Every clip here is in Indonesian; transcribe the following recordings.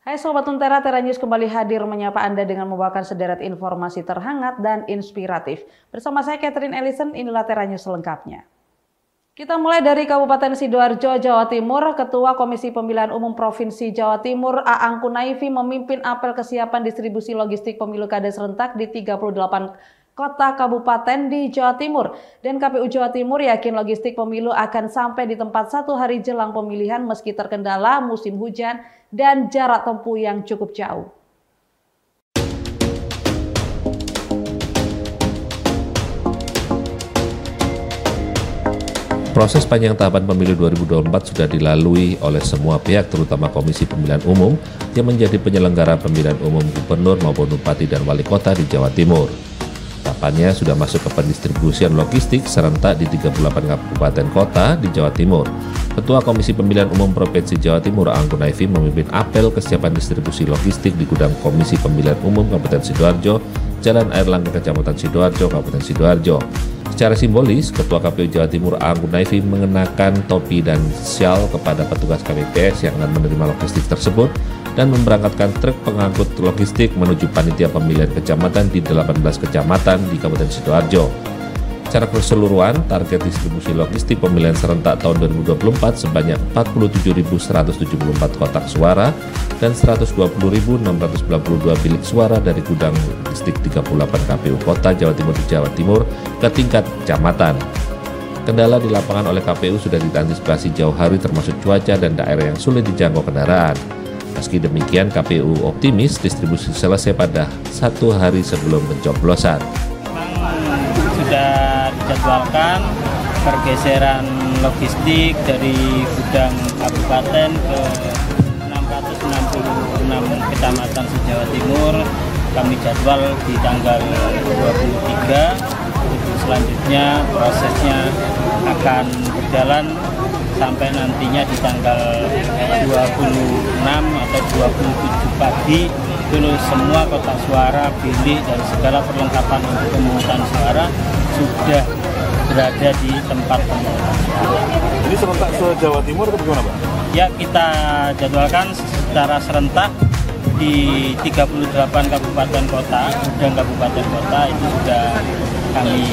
Hai Sobat Tuntera, Tera News kembali hadir menyapa Anda dengan membawakan sederet informasi terhangat dan inspiratif. Bersama saya Catherine Ellison, inilah Tera News selengkapnya. Kita mulai dari Kabupaten Sidoarjo, Jawa Timur. Ketua Komisi Pemilihan Umum Provinsi Jawa Timur, Aang Kunaifi, memimpin apel kesiapan distribusi logistik pemilu kada serentak di 38 kota kabupaten di Jawa Timur. Dan KPU Jawa Timur yakin logistik pemilu akan sampai di tempat 1 hari jelang pemilihan meski terkendala musim hujan dan jarak tempuh yang cukup jauh. Proses panjang tahapan pemilu 2024 sudah dilalui oleh semua pihak, terutama Komisi Pemilihan Umum yang menjadi penyelenggara pemilihan umum gubernur maupun bupati dan wali kota di Jawa Timur. Tahapannya sudah masuk ke pendistribusian logistik serentak di 38 kabupaten kota di Jawa Timur. Ketua Komisi Pemilihan Umum Provinsi Jawa Timur, Aang Kunaifi, memimpin apel kesiapan distribusi logistik di gudang Komisi Pemilihan Umum Kabupaten Sidoarjo, Jalan Air Langga, Kecamatan Sidoarjo, Kabupaten Sidoarjo. Secara simbolis, Ketua KPU Jawa Timur, Aang Kunaifi, mengenakan topi dan syal kepada petugas KPPS yang akan menerima logistik tersebut dan memberangkatkan truk pengangkut logistik menuju panitia pemilihan kecamatan di 18 kecamatan di Kabupaten Sidoarjo. Secara keseluruhan, target distribusi logistik pemilihan serentak tahun 2024 sebanyak 47.174 kotak suara dan 120.692 bilik suara dari gudang logistik 38 KPU Kota Jawa Timur di Jawa Timur ke tingkat kecamatan. Kendala di lapangan oleh KPU sudah diantisipasi jauh hari termasuk cuaca dan daerah yang sulit dijangkau kendaraan. Meski demikian, KPU optimis distribusi selesai pada 1 hari sebelum pencoblosan. Sudah dijadwalkan pergeseran logistik dari gudang kabupaten ke 666 kecamatan se-Jawa Timur. Kami jadwal di tanggal 23. Selanjutnya prosesnya akan berjalan sampai nantinya di tanggal 26 atau 27 pagi dulu semua kotak suara, bilik, dan segala perlengkapan untuk pemungutan suara sudah berada di tempat pemungutan suara. Ini serentak se-Jawa Timur atau bagaimana, Pak? Ya, kita jadwalkan secara serentak di 38 kabupaten kota, dan kabupaten kota itu sudah kami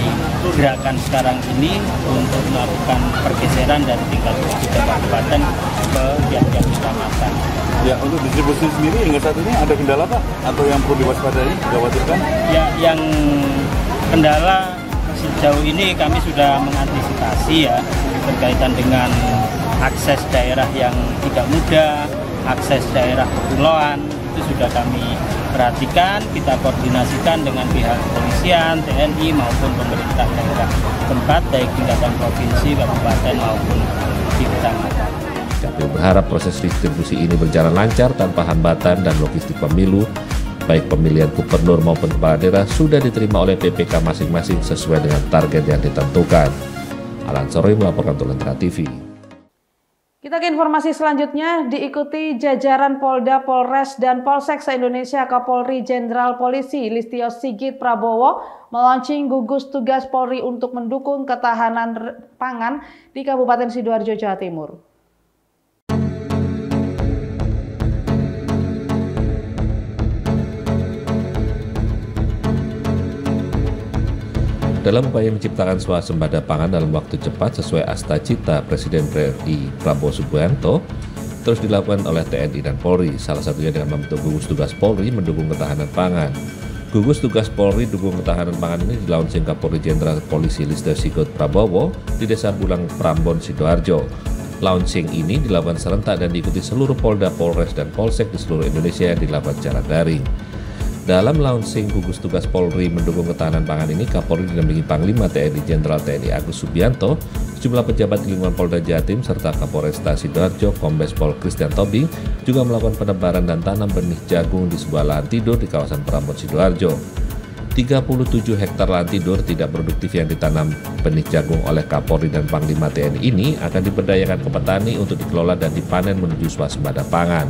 gerakan sekarang ini untuk melakukan pergeseran dari tingkat 3 kabupaten ke tiap-tiap kecamatan. Ya, untuk distribusi sendiri hingga saat ini ada kendala, Pak? Atau yang perlu diwaspadai, dikhawatirkan? Ya, yang kendala sejauh ini kami sudah mengantisipasi ya, berkaitan dengan akses daerah yang tidak mudah, akses daerah kepulauan, itu sudah kami perhatikan, kita koordinasikan dengan pihak kepolisian, TNI maupun pemerintah daerah tempat, baik tingkatan provinsi, kabupaten maupun di kecamatan. KPU berharap proses distribusi ini berjalan lancar tanpa hambatan dan logistik pemilu, baik pemilihan gubernur maupun kepala daerah, sudah diterima oleh PPK masing-masing sesuai dengan target yang ditentukan. Alan Soroy melaporkan untuk Lentera TV. Kita ke informasi selanjutnya, diikuti jajaran Polda, Polres, dan Polsek se-Indonesia. Kapolri Jenderal Polisi Listio Sigit Prabowo melaunching gugus tugas Polri untuk mendukung ketahanan pangan di Kabupaten Sidoarjo, Jawa Timur. Dalam upaya menciptakan swasembada pangan dalam waktu cepat sesuai asta-cita Presiden RI Prabowo Subianto, terus dilakukan oleh TNI dan Polri, salah satunya dengan membentuk gugus tugas Polri mendukung ketahanan pangan. Gugus tugas Polri dukung ketahanan pangan ini dilaunching Kapolri Jenderal Polisi Listio Sigit Prabowo di Desa Bulang Prambon, Sidoarjo. Launching ini dilakukan serentak dan diikuti seluruh Polda, Polres, dan Polsek di seluruh Indonesia yang dilakukan secara daring. Dalam launching gugus tugas Polri mendukung ketahanan pangan ini, Kapolri didampingi Panglima TNI Jenderal TNI Agus Subianto, sejumlah pejabat di lingkungan Polda Jatim, serta Kapolresta Sidoarjo, Kombes Pol Christian Tobing, juga melakukan penebaran dan tanam benih jagung di sebuah lahan tidur di kawasan Prambon, Sidoarjo. 37 hektar lahan tidur tidak produktif yang ditanam benih jagung oleh Kapolri dan Panglima TNI ini akan diberdayakan ke petani untuk dikelola dan dipanen menuju swasembada pangan.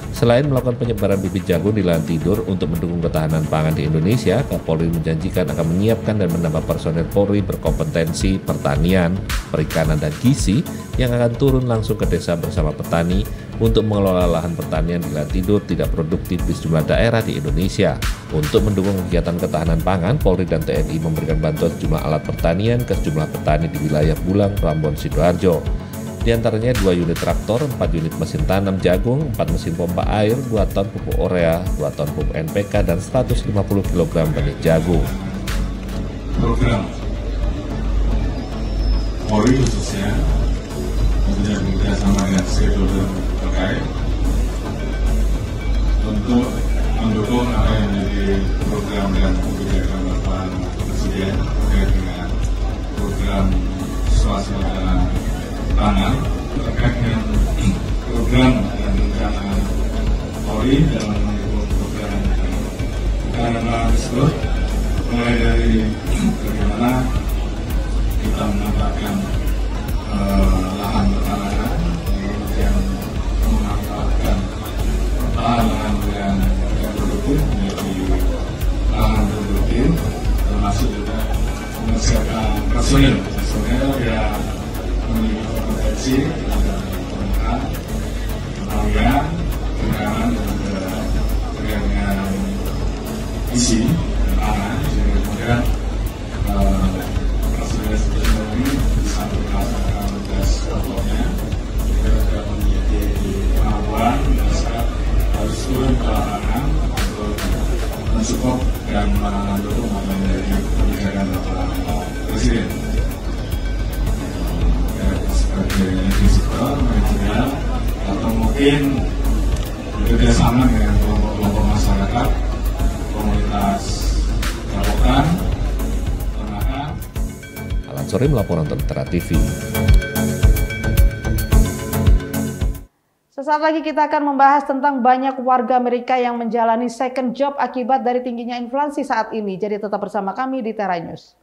Selain melakukan penyebaran bibit jagung di lahan tidur untuk mendukung ketahanan pangan di Indonesia, Kapolri menjanjikan akan menyiapkan dan menambah personel Polri berkompetensi pertanian, perikanan, dan gizi yang akan turun langsung ke desa bersama petani untuk mengelola lahan pertanian di lahan tidur tidak produktif di sejumlah daerah di Indonesia. Untuk mendukung kegiatan ketahanan pangan, Polri dan TNI memberikan bantuan sejumlah alat pertanian ke sejumlah petani di wilayah Bulang, Prambon, Sidoarjo. Di antaranya 2 unit traktor, 4 unit mesin tanam jagung, 4 mesin pompa air, 2 ton pupuk urea, 2 ton pupuk NPK, dan 150 kg benih jagung. Program Polri khususnya tentunya bekerjasama dengan stakeholder terkait untuk mendukung apa yang menjadi program dan kebijakan Bapak Presiden terkait dengan program swasembada pangan, terkait dengan program dan rencana Polri dalam mendukung program ketahanan pangan tersebut, mulai dari bagaimana kita menambahkan lahan pertanahan, kemudian memanfaatkan lahan yang produktif menjadi lahan produktif, termasuk juga menyiapkan personil yang memiliki kompetensi dalam pemerintahan, pertanian, perikanan, dan juga dengan isi pangan, sehingga kemudian personil ini bisa melaksanakan tugas pokoknya. Kita juga memiliki kemampuan dasar harus turun ke lapangan untuk mensupport dan mendukung apa yang menjadi kebijakan Bapak Presiden. Sebagai visitor, manajer, atau mungkin bekerjasama dengan kelompok-kelompok masyarakat, komunitas Kabupaten, Tanahan. Alan Sori melaporkan untuk Mitra TV. Sesaat lagi kita akan membahas tentang banyak warga Amerika yang menjalani second job akibat dari tingginya inflasi saat ini. Jadi tetap bersama kami di Tera News.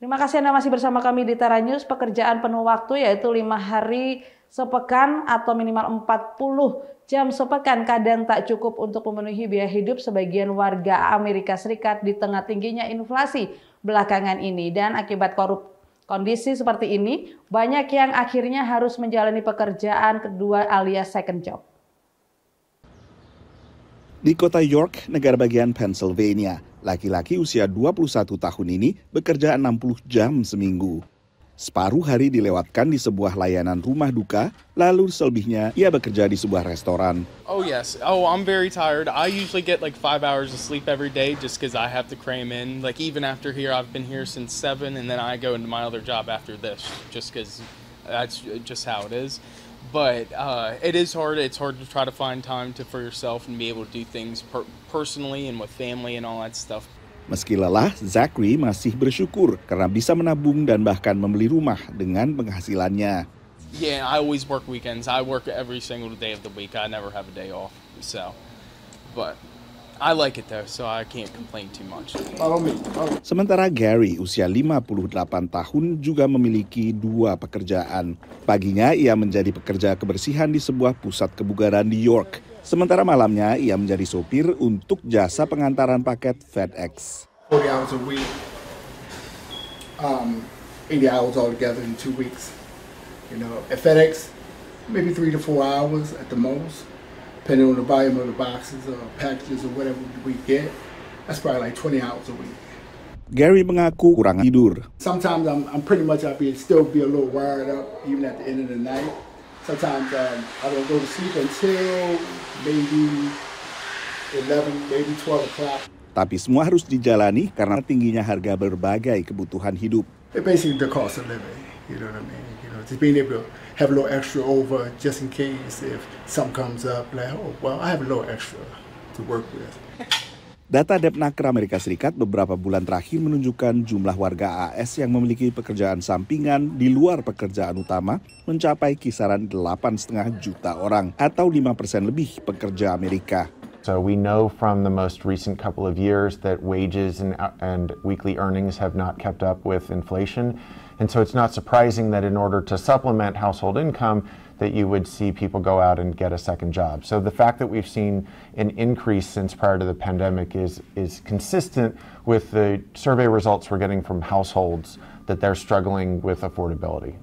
Terima kasih Anda masih bersama kami di Tera News. Pekerjaan penuh waktu yaitu 5 hari sepekan atau minimal 40 jam sepekan kadang tak cukup untuk memenuhi biaya hidup sebagian warga Amerika Serikat di tengah tingginya inflasi belakangan ini. Dan akibat kondisi seperti ini, banyak yang akhirnya harus menjalani pekerjaan kedua alias second job. Di kota York, negara bagian Pennsylvania, laki-laki usia 21 tahun ini bekerja 60 jam seminggu. Separuh hari dilewatkan di sebuah layanan rumah duka, lalu selebihnya ia bekerja di sebuah restoran. Oh yes. Oh, I'm very tired. I usually get like 5 hours of sleep every day just because I have to cram in. Like even after here, I've been here since 7 and then I go into my other job after this just because that's just how it is. But it is hard. It's hard to try to find time for yourself and be able to do things personally and with family and all that stuff. Meski lelah, Zachary masih bersyukur karena bisa menabung dan bahkan membeli rumah dengan penghasilannya. Yeah, I always work weekends. I work every single day of the week. I never have a day off. So, but I like it though, so I can't complain too much. Sementara Gary, usia 58 tahun, juga memiliki 2 pekerjaan. Paginya ia menjadi pekerja kebersihan di sebuah pusat kebugaran di York. Sementara malamnya ia menjadi sopir untuk jasa pengantaran paket FedEx. 40 hours a week, 80 hours altogether in 2 weeks. You know, at FedEx, maybe 3 to 4 hours at the most, depending on the volume of the boxes or packages or whatever we get. That's probably like 20 hours a week. Gary mengaku kurang tidur. Sometimes I'm pretty much still be a little wired up even at the end of the night. Sometimes I don't go to sleep until maybe 11, maybe 12 o'clock. Tapi semua harus dijalani karena tingginya harga berbagai kebutuhan hidup. Basically the cost of living, you know what I mean? You know, just being able to have a little extra over just in case if something comes up, like, oh, well, I have a little extra to work with. Data Depnaker Amerika Serikat beberapa bulan terakhir menunjukkan jumlah warga AS yang memiliki pekerjaan sampingan di luar pekerjaan utama mencapai kisaran 8,5 juta orang atau 5% lebih pekerja Amerika. So we know from the most recent couple of years that wages and weekly earnings have not kept up with inflation. And so it's not surprising that in order to supplement household income, that you would see people go out and get a second job. So the fact that we've seen an increase since prior to the pandemic is consistent with the survey results we're getting from households that they're struggling with affordability.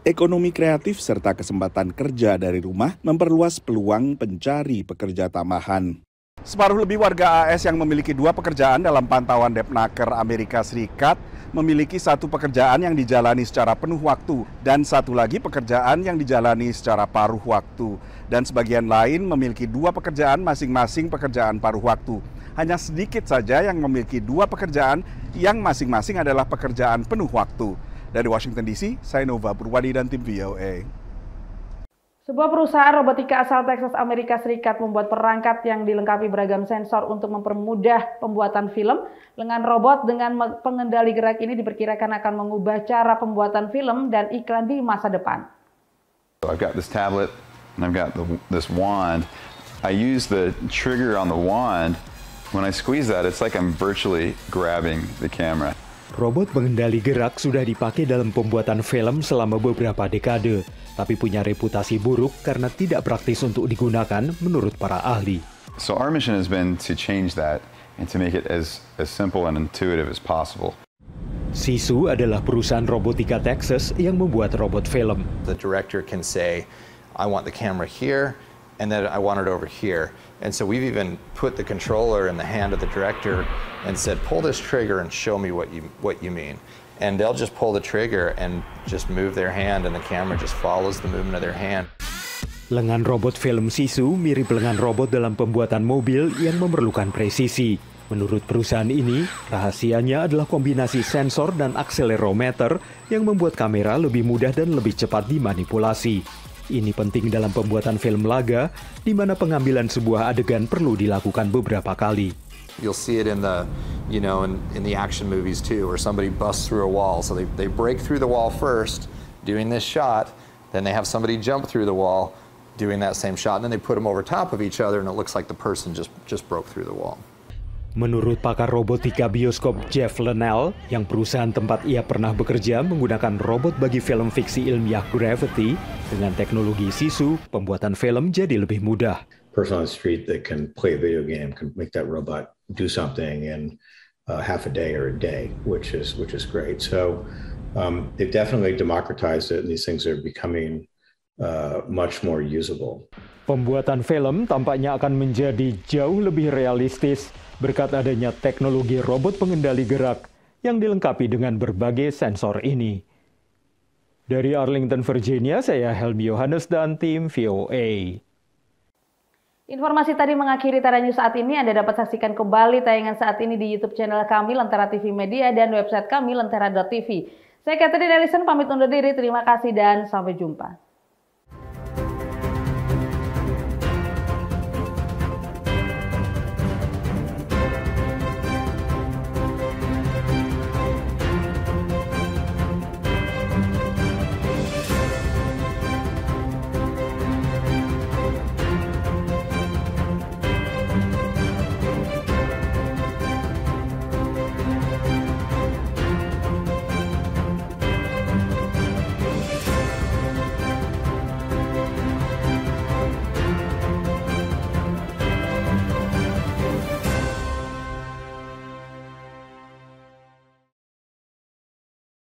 Ekonomi kreatif serta kesempatan kerja dari rumah memperluas peluang pencari pekerja tambahan. Separuh lebih warga AS yang memiliki 2 pekerjaan dalam pantauan Depnaker Amerika Serikat memiliki 1 pekerjaan yang dijalani secara penuh waktu dan 1 lagi pekerjaan yang dijalani secara paruh waktu. Dan sebagian lain memiliki 2 pekerjaan masing-masing pekerjaan paruh waktu. Hanya sedikit saja yang memiliki 2 pekerjaan yang masing-masing adalah pekerjaan penuh waktu. Dari Washington DC, saya Nova Purwadi dan tim VOA. Sebuah perusahaan robotika asal Texas, Amerika Serikat membuat perangkat yang dilengkapi beragam sensor untuk mempermudah pembuatan film. Lengan robot dengan pengendali gerak ini diperkirakan akan mengubah cara pembuatan film dan iklan di masa depan. I've got this tablet and I've got this wand. I use the trigger on the wand. When I squeeze that, it's like I'm virtually grabbing the camera. Robot pengendali gerak sudah dipakai dalam pembuatan film selama beberapa dekade, tapi punya reputasi buruk karena tidak praktis untuk digunakan menurut para ahli. So our mission has been to change that and to make it as simple and intuitive as possible. Sisu adalah perusahaan robotika Texas yang membuat robot film. The director can say, I want the camera here, and then I want it over here. And so we've even put the controller in the hand of the director and said, pull this trigger and show me what you mean. And they'll just pull the trigger and just move their hand and the camera just follows the movement of their hand. Lengan robot film Sisu mirip lengan robot dalam pembuatan mobil yang memerlukan presisi. Menurut perusahaan ini, rahasianya adalah kombinasi sensor dan akselerometer yang membuat kamera lebih mudah dan lebih cepat dimanipulasi. Ini penting dalam pembuatan film laga, di mana pengambilan sebuah adegan perlu dilakukan beberapa kali. You'll see it in the, in the action movies too, where somebody busts through a wall. So they break through the wall first, doing this shot, then they have somebody jump through the wall, doing that same shot, and then they put them over top of each other, and it looks like the person just broke through the wall. Menurut pakar robotika bioskop Jeff Lennell, yang perusahaan tempat ia pernah bekerja menggunakan robot bagi film fiksi ilmiah Gravity, dengan teknologi Sisu, pembuatan film jadi lebih mudah. Person on the street that can play a video game can make that robot do something in half a day or a day, which is great. So they've definitely democratized it, and these things are becoming much more usable. Pembuatan film tampaknya akan menjadi jauh lebih realistis berkat adanya teknologi robot pengendali gerak yang dilengkapi dengan berbagai sensor ini. Dari Arlington, Virginia, saya Helmi Yohanes dan tim VOA. Informasi tadi mengakhiri Lentera News saat ini. Anda dapat saksikan kembali tayangan saat ini di YouTube channel kami Lentera TV Media dan website kami lentera.tv. Saya Catherine Ellison pamit undur diri. Terima kasih dan sampai jumpa.